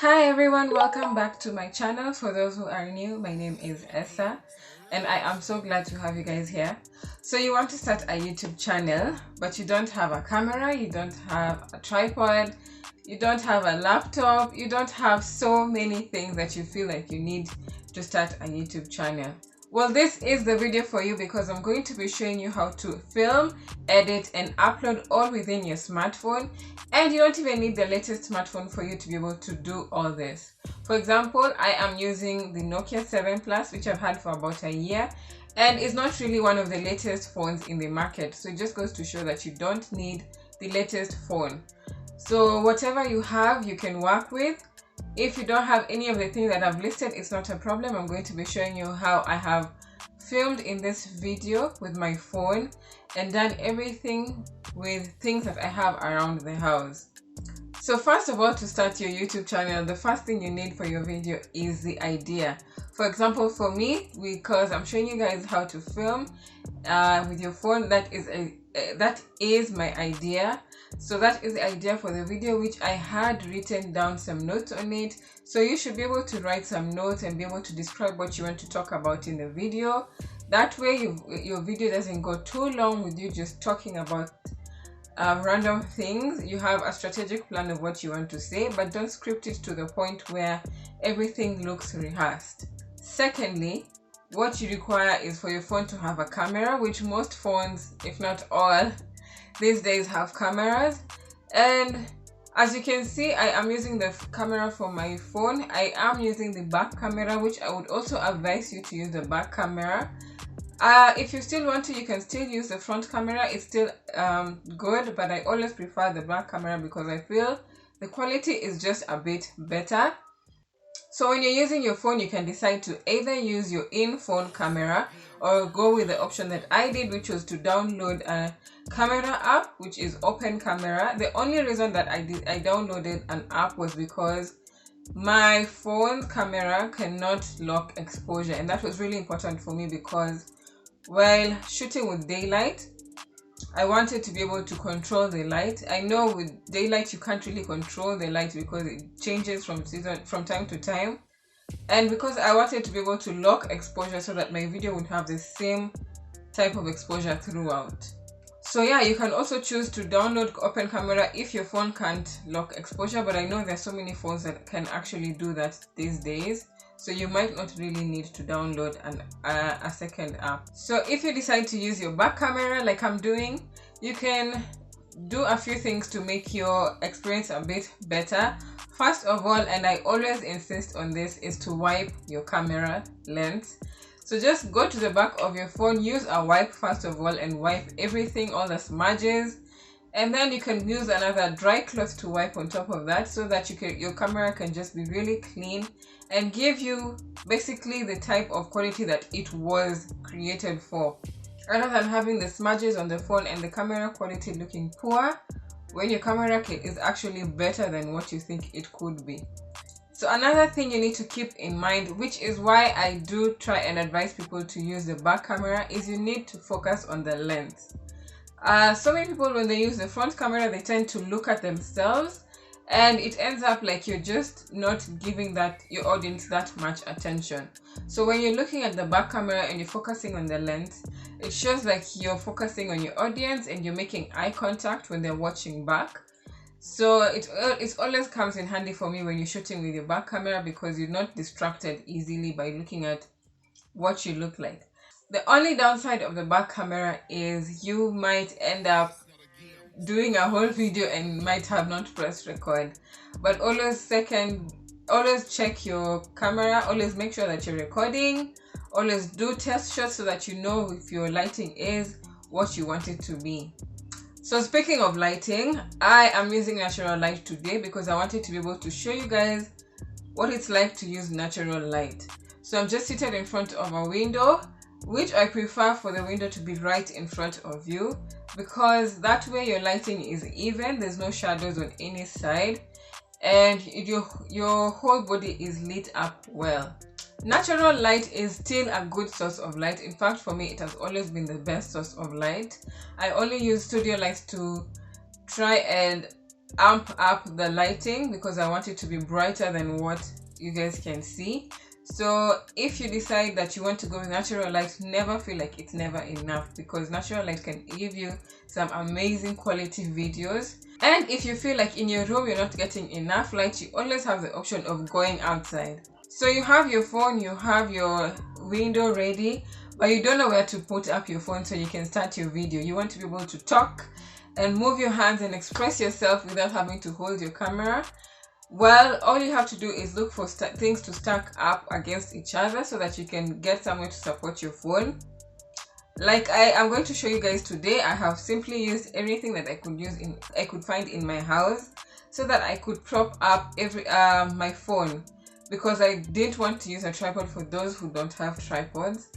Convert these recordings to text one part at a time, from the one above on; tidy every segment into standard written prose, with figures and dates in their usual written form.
Hi everyone, welcome back to my channel. For those who are new, my name is Essa and I am so glad to have you guys here. So you want to start a YouTube channel, but you don't have a camera, you don't have a tripod, you don't have a laptop, you don't have so many things that you feel like you need to start a YouTube channel. Well, this is the video for you because I'm going to be showing you how to film, edit and upload all within your smartphone, and you don't even need the latest smartphone for you to be able to do all this. For example, I am using the Nokia 7 Plus, which I've had for about a year, and it's not really one of the latest phones in the market. So it just goes to show that you don't need the latest phone. So whatever you have, you can work with. If you don't have any of the things that I've listed, it's not a problem. I'm going to be showing you how I have filmed in this video with my phone and done everything with things that I have around the house. So first of all, to start your YouTube channel, the first thing you need for your video is the idea. For example, for me, because I'm showing you guys how to film with your phone, that is my idea. So that is the idea for the video, which I had written down some notes on it. So you should be able to write some notes and be able to describe what you want to talk about in the video. That way your video doesn't go too long with you just talking about random things. You have a strategic plan of what you want to say, but don't script it to the point where everything looks rehearsed. Secondly, what you require is for your phone to have a camera, which most phones, if not all, these days have cameras. And as you can see, I am using the camera for my phone. I am using the back camera, which I would also advise you to use the back camera. If you still want to, you can still use the front camera. It's still good, but I always prefer the back camera because I feel the quality is just a bit better. So when you're using your phone, you can decide to either use your in-phone camera or go with the option that I did, which was to download a camera app, which is Open Camera. The only reason that I downloaded an app was because my phone's camera cannot lock exposure, and that was really important for me because while shooting with daylight, I wanted to be able to control the light. I know with daylight you can't really control the light because it changes from time to time, and because I wanted to be able to lock exposure so that my video would have the same type of exposure throughout. So yeah, you can also choose to download Open Camera if your phone can't lock exposure, but I know there's so many phones that can actually do that these days. So you might not really need to download a second app. So if you decide to use your back camera like I'm doing, you can do a few things to make your experience a bit better. First of all, and I always insist on this, is to wipe your camera lens. So just go to the back of your phone, use a wipe first of all and wipe everything, all the smudges. And then you can use another dry cloth to wipe on top of that so that your camera can just be really clean and give you basically the type of quality that it was created for. Rather than having the smudges on the phone and the camera quality looking poor, when your camera is actually better than what you think it could be. So another thing you need to keep in mind, which is why I do try and advise people to use the back camera, is you need to focus on the lens. So many people, when they use the front camera, they tend to look at themselves and it ends up like you're just not giving your audience that much attention. So when you're looking at the back camera and you're focusing on the lens, it shows like you're focusing on your audience and you're making eye contact when they're watching back. So it always comes in handy for me when you're shooting with your back camera because you're not distracted easily by looking at what you look like. The only downside of the back camera is you might end up doing a whole video and might have not pressed record. But always check your camera, always make sure that you're recording, always do test shots so that you know if your lighting is what you want it to be. So speaking of lighting, I am using natural light today because I wanted to be able to show you guys what it's like to use natural light. So I'm just seated in front of a window, which I prefer for the window to be right in front of you because that way your lighting is even, there's no shadows on any side, and your whole body is lit up well. Natural light is still a good source of light. In fact, for me, it has always been the best source of light. I only use studio lights to try and amp up the lighting because I want it to be brighter than what you guys can see. So if you decide that you want to go with natural light, never feel like it's never enough, because natural light can give you some amazing quality videos. And if you feel like in your room you're not getting enough light, you always have the option of going outside. So you have your phone, you have your window ready, but you don't know where to put up your phone so you can start your video. You want to be able to talk and move your hands and express yourself without having to hold your camera. Well, all you have to do is look for things to stack up against each other so that you can get somewhere to support your phone. Like I am going to show you guys today, I have simply used everything that I could find in my house so that I could prop up my phone, because I didn't want to use a tripod for those who don't have tripods.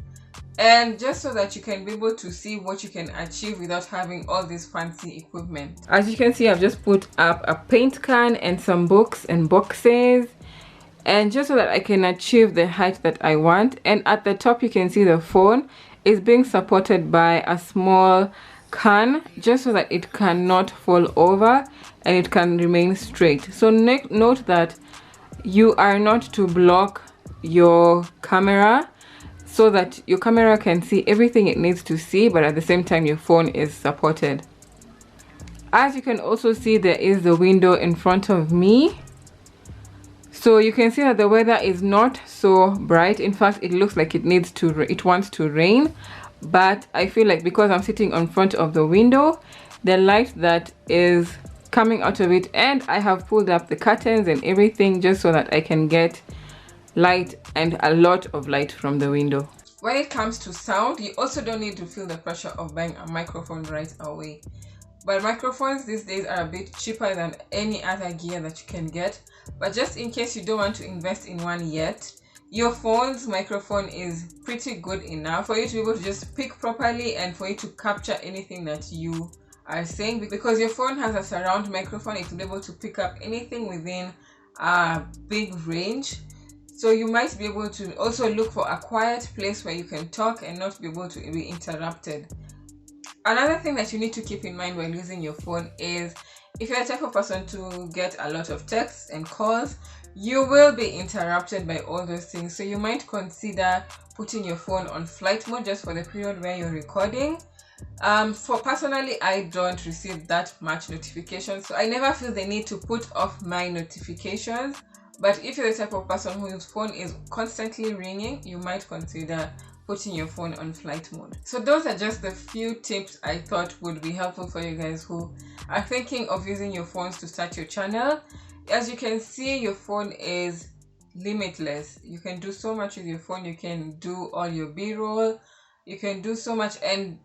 And just so that you can be able to see what you can achieve without having all this fancy equipment. As you can see, I've just put up a paint can and some books and boxes, and just so that I can achieve the height that I want. And at the top you can see the phone is being supported by a small can, just so that it cannot fall over and it can remain straight. So note that you are not to block your camera, so that your camera can see everything it needs to see, but at the same time your phone is supported. As you can also see, there is the window in front of me, so you can see that the weather is not so bright. In fact, it looks like it wants to rain, but I feel like because I'm sitting in front of the window, the light that is coming out of it, and I have pulled up the curtains and everything just so that I can get light, and a lot of light from the window. When it comes to sound, you also don't need to feel the pressure of buying a microphone right away. But microphones these days are a bit cheaper than any other gear that you can get. But just in case you don't want to invest in one yet, your phone's microphone is pretty good enough for you to be able to just speak properly and for you to capture anything that you are saying, because your phone has a surround microphone. It will be able to pick up anything within a big range. So you might be able to also look for a quiet place where you can talk and not be able to be interrupted. Another thing that you need to keep in mind while using your phone is, if you're the type of person to get a lot of texts and calls, you will be interrupted by all those things. So you might consider putting your phone on flight mode just for the period where you're recording. Personally, I don't receive that much notifications, so I never feel the need to put off my notifications. But if you're the type of person whose phone is constantly ringing, you might consider putting your phone on flight mode. So those are just the few tips I thought would be helpful for you guys who are thinking of using your phones to start your channel. As you can see, your phone is limitless. You can do so much with your phone. You can do all your B-roll. You can do so much and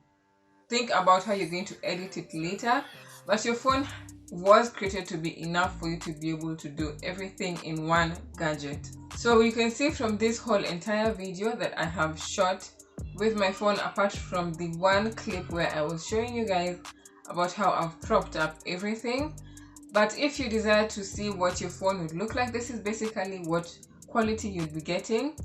think about how you're going to edit it later. But your phone was created to be enough for you to be able to do everything in one gadget. So you can see from this whole entire video that I have shot with my phone, apart from the one clip where I was showing you guys about how I've propped up everything. But if you desire to see what your phone would look like, this is basically what quality you'll be getting.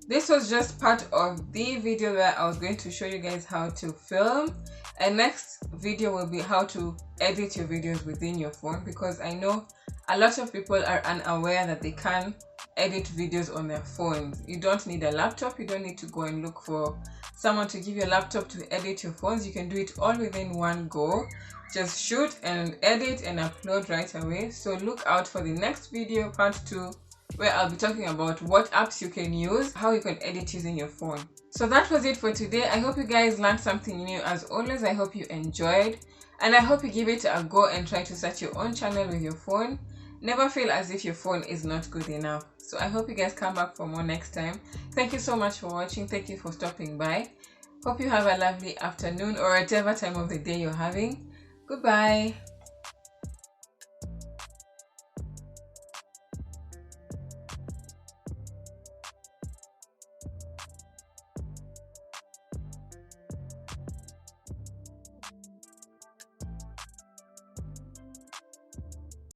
This was just part of the video where I was going to show you guys how to film, and next video will be how to edit your videos within your phone, because I know a lot of people are unaware that they can edit videos on their phones. You don't need a laptop. You don't need to go and look for someone to give you a laptop to edit your phones. You can do it all within one go. Just shoot and edit and upload right away. So look out for the next video, part 2, where I'll be talking about what apps you can use, how you can edit using your phone. So that was it for today. I hope you guys learned something new. As always, I hope you enjoyed, and I hope you give it a go and try to start your own channel with your phone. Never feel as if your phone is not good enough. So I hope you guys come back for more next time. Thank you so much for watching. Thank you for stopping by. Hope you have a lovely afternoon or whatever time of the day you're having. Goodbye.